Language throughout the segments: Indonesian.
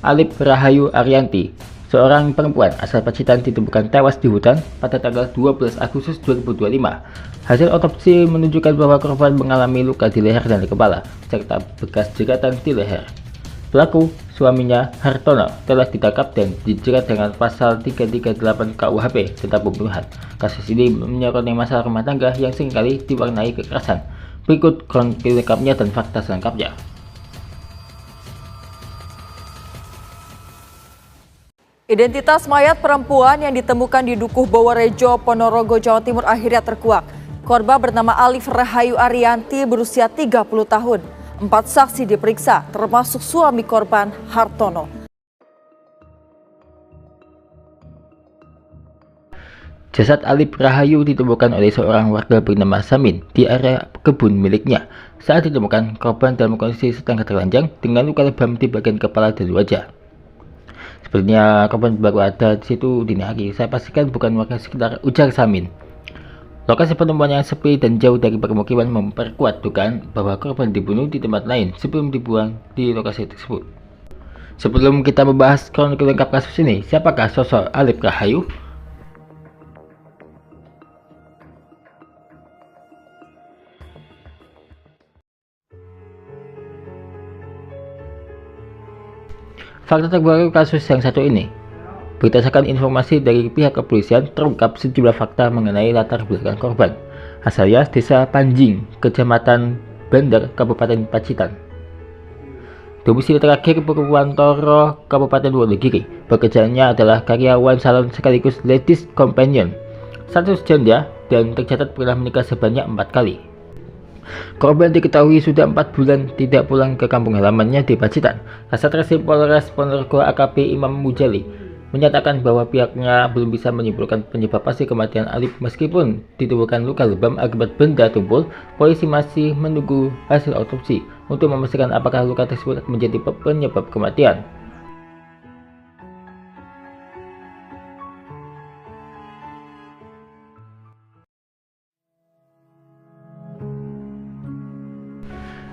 Alip Rahayu Arianti, seorang perempuan asal Pacitan, ditemukan tewas di hutan pada tanggal 12 Agustus 2025. Hasil otopsi menunjukkan bahwa korban mengalami luka di leher dan di kepala, serta bekas jeratan di leher. Pelaku, suaminya Hartono, telah ditangkap dan dijerat dengan pasal 338 KUHP tentang pembunuhan. Kasus ini menyoroti masalah rumah tangga yang seringkali diwarnai kekerasan. Berikut kronologi lengkapnya dan fakta selengkapnya. Identitas mayat perempuan yang ditemukan di Dukuh Boworejo, Ponorogo, Jawa Timur akhirnya terkuak. Korban bernama Alip Rahayu Arianti berusia 30 tahun. 4 saksi diperiksa, termasuk suami korban, Hartono. Jasad Alip Rahayu ditemukan oleh seorang warga bernama Samin di area kebun miliknya. Saat ditemukan, korban dalam kondisi sedang telanjang dengan luka lebam di bagian kepala dan wajah. Sepertinya korban baru ada di situ dini hari. Saya pastikan bukan warga sekitar, ujar Samin. Lokasi penemuan yang sepi dan jauh dari permukiman memperkuat dugaan bahwa korban dibunuh di tempat lain sebelum dibuang di lokasi tersebut. Sebelum kita membahas kronologi lengkap kasus ini, siapakah sosok Alip Rahayu? Fakta terbaru kasus yang satu ini. Berdasarkan informasi dari pihak kepolisian, terungkap sejumlah fakta mengenai latar belakang korban. Asalnya Desa Panjing, Kecamatan Bandar, Kabupaten Pacitan. Domisili terakhir Purwantoro, Kabupaten Wonogiri. Pekerjaannya adalah karyawan salon sekaligus ladies companion. Status janda dan tercatat pernah menikah sebanyak 4 kali. Korban diketahui sudah 4 bulan tidak pulang ke kampung halamannya di Pacitan. Kasat Polres Ponorogo AKP Imam Mujali menyatakan bahwa pihaknya belum bisa menyimpulkan penyebab pasti kematian Alip. Meskipun ditemukan luka lebam akibat benda tumpul, polisi masih menunggu hasil otopsi untuk memastikan apakah luka tersebut menjadi penyebab kematian.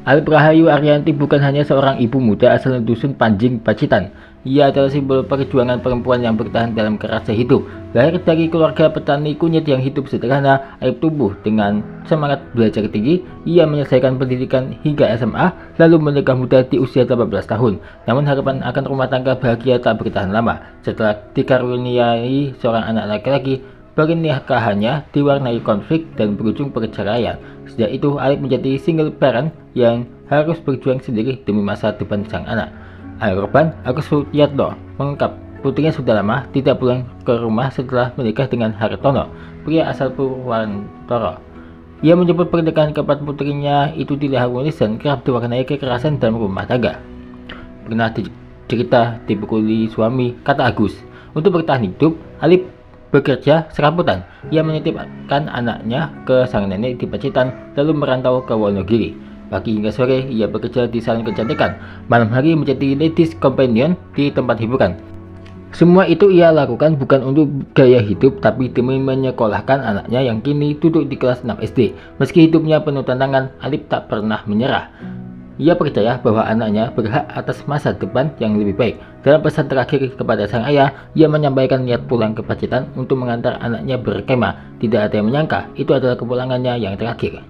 Alip Rahayu Arianti bukan hanya seorang ibu muda asal dusun Panjing, Pacitan. Ia adalah simbol perjuangan perempuan yang bertahan dalam kerasnya hidup. Lahir dari keluarga petani kunyit yang hidup sederhana, Alip tumbuh dengan semangat belajar tinggi. Ia menyelesaikan pendidikan hingga SMA, lalu menikah muda di usia 18 tahun. Namun harapan akan rumah tangga bahagia tak bertahan lama. Setelah dikaruniai seorang anak laki-laki, pernikahannya diwarnai konflik dan berujung perceraian. Sejak itu, Alip menjadi single parent yang harus berjuang sendiri demi masa depan sang anak. Korban Agus Suyatno mengungkap putrinya sudah lama tidak pulang ke rumah setelah menikah dengan Hartono, pria asal Purwantoro. Ia menyebut pernikahan keempat putrinya itu tidak harmonis dan kerap diwarnai kekerasan dalam rumah tangga. Pernah cerita dipukuli suami, kata Agus. Untuk bertahan hidup, Alip bekerja serabutan. Ia menitipkan anaknya ke sang nenek di Pacitan, lalu merantau ke Wonogiri. Pagi hingga sore, ia bekerja di salon kecantikan. Malam hari menjadi ladies companion di tempat hiburan. Semua itu ia lakukan bukan untuk gaya hidup, tapi demi menyekolahkan anaknya yang kini duduk di kelas 6 SD. Meski hidupnya penuh tantangan, Alip tak pernah menyerah. Ia percaya bahwa anaknya berhak atas masa depan yang lebih baik. Dalam pesan terakhir kepada sang ayah, ia menyampaikan niat pulang ke Pacitan untuk mengantar anaknya berkemah. Tidak ada yang menyangka itu adalah kepulangannya yang terakhir.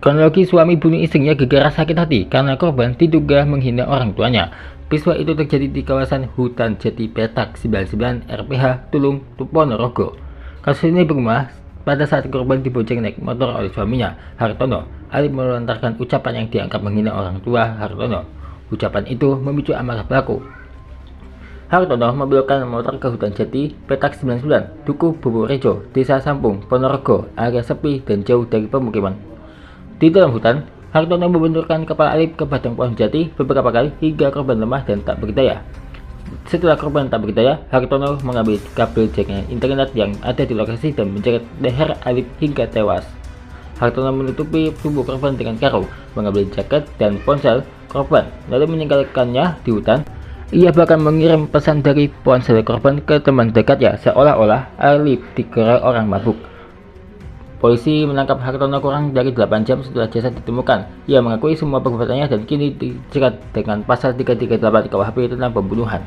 Kronologi suami bunuh istrinya gegara sakit hati karena korban diduga menghina orang tuanya. Peristiwa itu terjadi di kawasan Hutan Jati Petak 99 RPH Tulung, Ponorogo. Kasus ini bermula pada saat korban dibonceng naik motor oleh suaminya, Hartono. Alip melontarkan ucapan yang dianggap menghina orang tua Hartono. Ucapan itu memicu amarah pelaku. Hartono membelokkan motor ke Hutan Jati Petak 99, Dukuh Boworejo, Desa Sampung, Ponorogo, area sepi dan jauh dari pemukiman. Di dalam hutan, Hartono membenturkan kepala Alip ke batang pohon jati beberapa kali hingga korban lemah dan tak berdaya. Setelah korban tak berdaya, Hartono mengambil kabel jaringan internet yang ada di lokasi dan menjerat leher Alip hingga tewas. Hartono menutupi tubuh korban dengan karung, mengambil jaket dan ponsel korban, lalu meninggalkannya di hutan. Ia bahkan mengirim pesan dari ponsel korban ke teman dekatnya, seolah-olah Alif dikeroyok orang mabuk. Polisi menangkap Hartono kurang dari 8 jam setelah jasad ditemukan. Ia mengakui semua perbuatannya dan kini dijerat dengan pasal 338 KUHP tentang pembunuhan.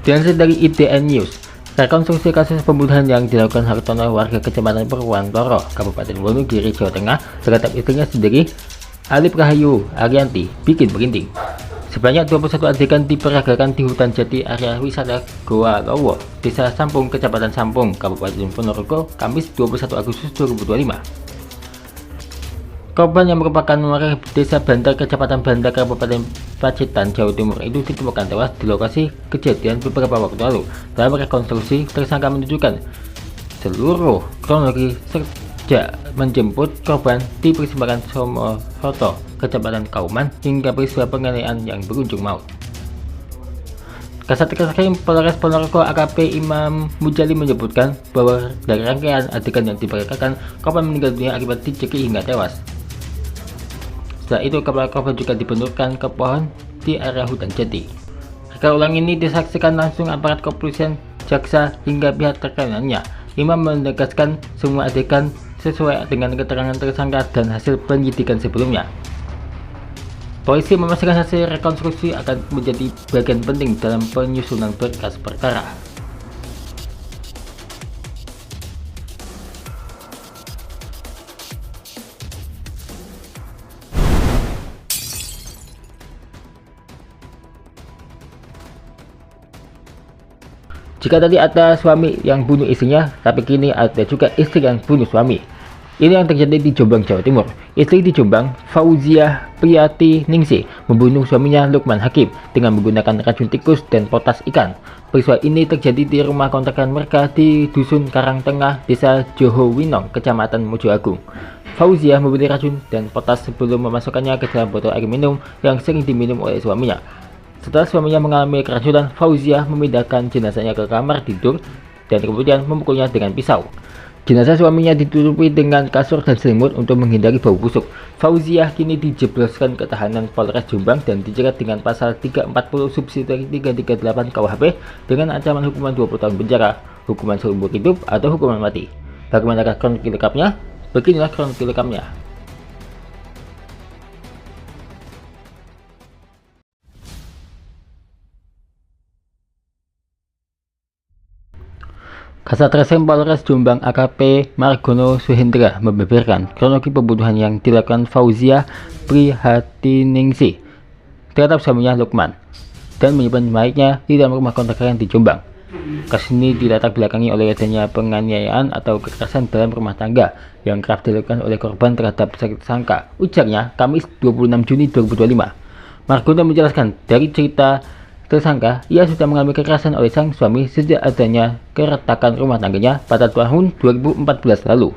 Dilansir dari IDN News, rekonstruksi kasus pembunuhan yang dilakukan Hartono warga Kecamatan Purwantoro, Kabupaten Wonogiri, Jawa Tengah, terhadap istrinya sendiri, Alif Rahayu Arianti, bikin merinding. Sebanyak 21 adegan diperagakan di hutan jati area wisata Goa Lowo, Desa Sampung, Kecamatan Sampung, Kabupaten Ponorogo, Kamis 21 Agustus 2025. Korban yang merupakan warga Desa Bantar, Kecamatan Bantar, Kabupaten Pacitan, Jawa Timur itu ditemukan tewas di lokasi kejadian beberapa waktu lalu. Dalam rekonstruksi, tersangka menunjukkan seluruh kronologi sejak menjemput korban di persimpangan Somoroto, Kecamatan Kauman, hingga peristiwa penganiayaan yang berujung maut. Kasat Reskrim Polres Ponorogo AKP Imam Mujali menyebutkan bahwa dari rangkaian adegan yang diperagakan, korban meninggal dunia akibat dicekik hingga tewas. Setelah itu, kepala korban juga dibenturkan ke pohon di area hutan jati. Reka ulang ini disaksikan langsung aparat kepolisian, jaksa, hingga pihak terkait lainnya. Imam menegaskan semua adegan sesuai dengan keterangan tersangka dan hasil penyidikan sebelumnya. Polisi memastikan hasil rekonstruksi akan menjadi bagian penting dalam penyusunan berkas perkara. Jika tadi ada suami yang bunuh istrinya, tapi kini ada juga istri yang bunuh suami. Ini yang terjadi di Jombang, Jawa Timur. Istri di Jombang, Fauziah Priyati Ningsih, membunuh suaminya Lukman Hakim dengan menggunakan racun tikus dan potas ikan. Peristiwa ini terjadi di rumah kontrakan mereka di Dusun Karangtengah, Desa Johowinong, Kecamatan Mojoagung. Fauziah membeli racun dan potas sebelum memasukkannya ke dalam botol air minum yang sering diminum oleh suaminya. Setelah suaminya mengalami keracunan, Fauziah memindahkan jenazahnya ke kamar tidur dan kemudian memukulnya dengan pisau. Jenazah suaminya ditutupi dengan kasur dan selimut untuk menghindari bau busuk. Fauziah kini dijebloskan ke tahanan Polres Jombang dan dijerat dengan pasal 340 subsidiary 338 KUHP dengan ancaman hukuman 20 tahun penjara, hukuman seumur hidup, atau hukuman mati. Bagaimanakah kronologi lengkapnya? Beginilah kronologi lengkapnya. Kasat Reskrim Polres Jombang AKP Margono Suhendra membeberkan kronologi pembunuhan yang dilakukan Fauziah Prihatiningsih terhadap suaminya Lukman dan menyimpan mayatnya di dalam rumah kontrakan di Jombang. Kasus ini dilatar belakangi oleh adanya penganiayaan atau kekerasan dalam rumah tangga yang kerap dilakukan oleh korban terhadap tersangka. Ujarnya Kamis 26 Juni 2025. Margono menjelaskan dari cerita tersangka, ia sudah mengalami kekerasan oleh sang suami sejak adanya keretakan rumah tangganya pada tahun 2014 lalu.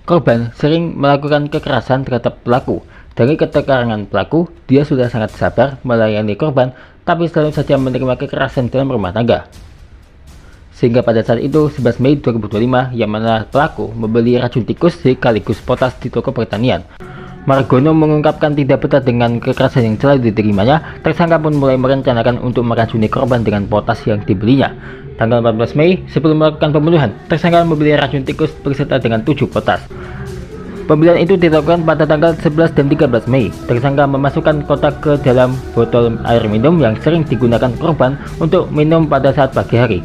Korban sering melakukan kekerasan terhadap pelaku. Dari keterangan pelaku, dia sudah sangat sabar melayani korban, tapi selalu saja menerima kekerasan dalam rumah tangga. Sehingga pada saat itu, 11 Mei 2025, yang mana pelaku membeli racun tikus sekaligus potas di toko pertanian. Margono mengungkapkan tidak betah dengan kekerasan yang selalu diterimanya. Tersangka pun mulai merencanakan untuk meracuni korban dengan potas yang dibelinya. Tanggal 14 Mei, sebelum melakukan pembunuhan, tersangka membeli racun tikus beserta dengan 7 potas. Pembelian itu dilakukan pada tanggal 11 dan 13 Mei. Tersangka memasukkan kotak ke dalam botol air minum yang sering digunakan korban untuk minum pada saat pagi hari.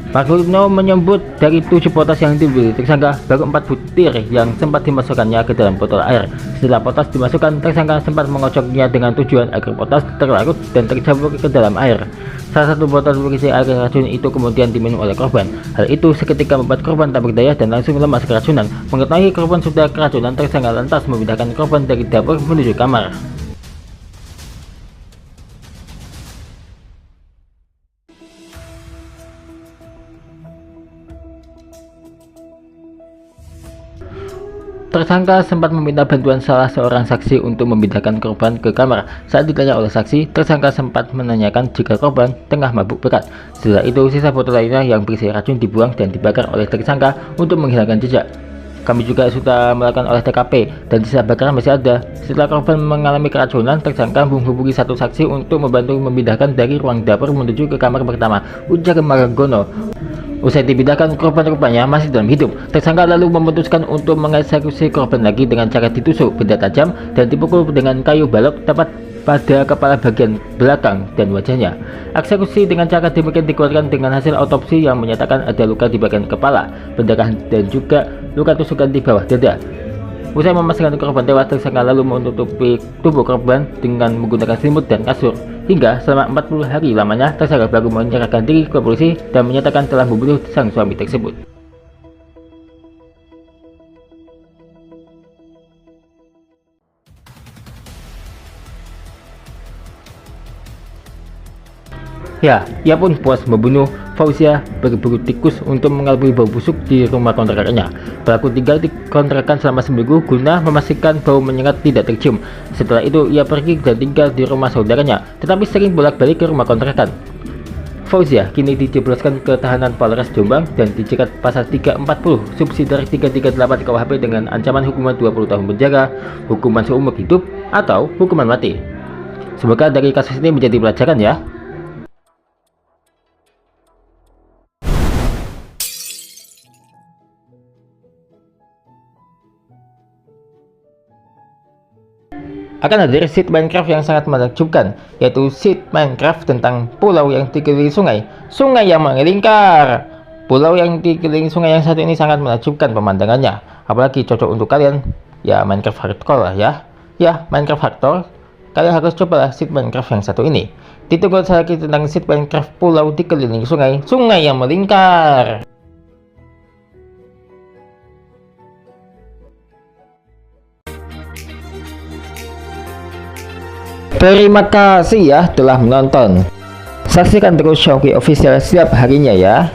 Margono menyebut dari 7 potas yang dibeli tersangka, baru 4 butir yang sempat dimasukkannya ke dalam botol air. Setelah potas dimasukkan, tersangka sempat mengocoknya dengan tujuan agar potas terlarut dan tercampur ke dalam air. Salah satu botol berisi air racun itu kemudian diminum oleh korban. Hal itu seketika membuat korban tak berdaya dan langsung lemas keracunan. Mengetahui korban sudah keracunan, tersangka lantas memindahkan korban dari dapur menuju kamar. Tersangka sempat meminta bantuan salah seorang saksi untuk memindahkan korban ke kamar. Saat ditanya oleh saksi, tersangka sempat menanyakan jika korban tengah mabuk berat. Setelah itu, sisa botol lainnya yang berisi racun dibuang dan dibakar oleh tersangka untuk menghilangkan jejak. Kami juga sudah melakukan olah TKP dan sisa bakaran masih ada. Setelah korban mengalami keracunan, tersangka menghubungi satu saksi untuk membantu memindahkan dari ruang dapur menuju ke kamar pertama, ujar Margono. Usai dipindahkan, korban-korbannya masih dalam hidup. Tersangka lalu memutuskan untuk mengeksekusi korban lagi dengan cara ditusuk benda tajam dan dipukul dengan kayu balok tepat pada kepala bagian belakang dan wajahnya. Eksekusi dengan cara demikian dikeluarkan dengan hasil otopsi yang menyatakan ada luka di bagian kepala, pendarahan dan juga luka tusukan di bawah dada. Usai memastikan korban tewas, tersangka lalu menutupi tubuh korban dengan menggunakan selimut dan kasur. Hingga selama 40 hari lamanya, tersangka baru menyerahkan diri ke polisi dan menyatakan telah membunuh sang suami tersebut. Ya, ia pun puas membunuh Fauzia berburu tikus untuk mengelabui bau busuk di rumah kontrakannya. Pelaku tinggal di kontrakan selama seminggu guna memastikan bau menyengat tidak tercium. Setelah itu, ia pergi dan tinggal di rumah saudaranya, tetapi sering bolak-balik ke rumah kontrakan. Fauzia kini dijebloskan ke tahanan Polres Jombang dan dijerat pasal 340 subsidiar 338 KUHP dengan ancaman hukuman 20 tahun penjara, hukuman seumur hidup, atau hukuman mati. Semoga dari kasus ini menjadi pelajaran ya. Akan hadir seed Minecraft yang sangat menakjubkan, yaitu seed Minecraft tentang pulau yang dikelilingi sungai yang melingkar. Pulau yang dikelilingi sungai yang satu ini sangat menakjubkan pemandangannya, apalagi cocok untuk kalian ya Minecraft hardcore lah ya Minecraft hardcore. Kalian harus cobalah seed Minecraft yang satu ini. Ditunggu lagi tentang seed Minecraft pulau dikelilingi sungai yang melingkar. Terima kasih ya telah menonton. Saksikan terus Showki Official setiap harinya ya.